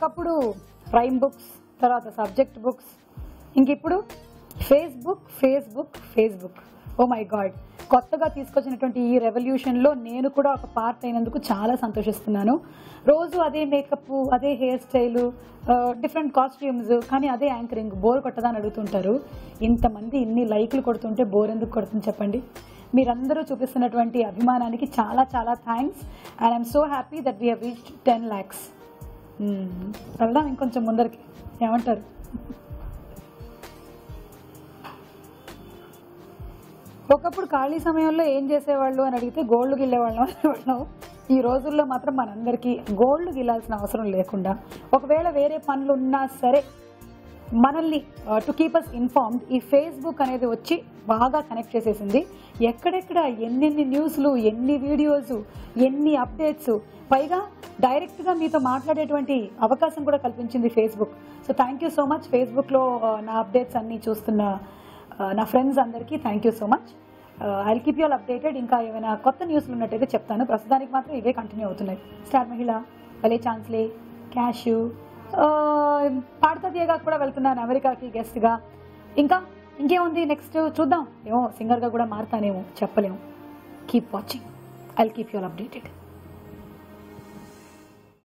ఒకప్పుడు rhyme books, తర్వాత subject books, ఇంక ఇప్పుడు Facebook Facebook Facebook. Oh my God, కొత్తగా తీసుకొచ్చినటువంటి ఈ రెవల్యూషన్లో నేను కూడా ఒక పార్ట్ అయినందుకు చాలా సంతోషిస్తున్నాను. రోజు అదే మేకప్, అదే హెయిర్ స్టైలు, డిఫరెంట్ కాస్ట్యూమ్స్, కానీ అదే యాంకరింగ్. బోర్ కొట్టదా అని అడుగుతుంటారు. ఇంతమంది ఇన్ని లైక్లు కొడుతుంటే బోర్ ఎందుకు కొడుతుంది చెప్పండి? మీరందరూ చూపిస్తున్నటువంటి అభిమానానికి చాలా చాలా thanks. And I'm so happy that we have reached 10 lakhs. వెళ్దాం ఇంకొంచెం ముందరికి, ఏమంటారు? ఒకప్పుడు ఖాళీ సమయంలో ఏం చేసేవాళ్ళు అని అడిగితే గోల్డ్ గిల్లేవాళ్ళం అనేవాళ్ళం. ఈ రోజుల్లో మాత్రం మనందరికీ గోల్డ్ గిల్లాల్సిన అవసరం లేకుండా, ఒకవేళ వేరే పనులు ఉన్నా సరే మనల్ని టు కీప్ అస్ ఇన్ఫార్మ్డ్ ఈ ఫేస్బుక్ అనేది వచ్చి బాగా కనెక్ట్ చేసేసింది. ఎక్కడెక్కడ ఎన్నెన్ని న్యూస్లు, ఎన్ని వీడియోస్, ఎన్ని అప్డేట్స్, పైగా డైరెక్ట్గా మీతో మాట్లాడేటువంటి అవకాశం కూడా కల్పించింది Facebook. So thank you so much ఫేస్బుక్లో నా అప్డేట్స్ అన్నీ చూస్తున్న నా ఫ్రెండ్స్ అందరికీ thank you so much. I will keep you all updated. ఇంకా ఏమైనా కొత్త న్యూస్లు ఉన్నట్టయితే చెప్తాను. ప్రస్తుతానికి మాత్రం ఇవే కంటిన్యూ అవుతున్నాయి. స్టార్ మహిళ, భలే ఛాన్స్లే, క్యాషు, పాడతా తీయగా కూడా వెళ్తున్నాను అమెరికాకి గెస్ట్గా. ఇంకేముంది నెక్స్ట్ చూద్దాం. ఏమో సింగర్గా కూడా మారుతానేమో, చెప్పలేము. Keep watching. I will keep you all updated.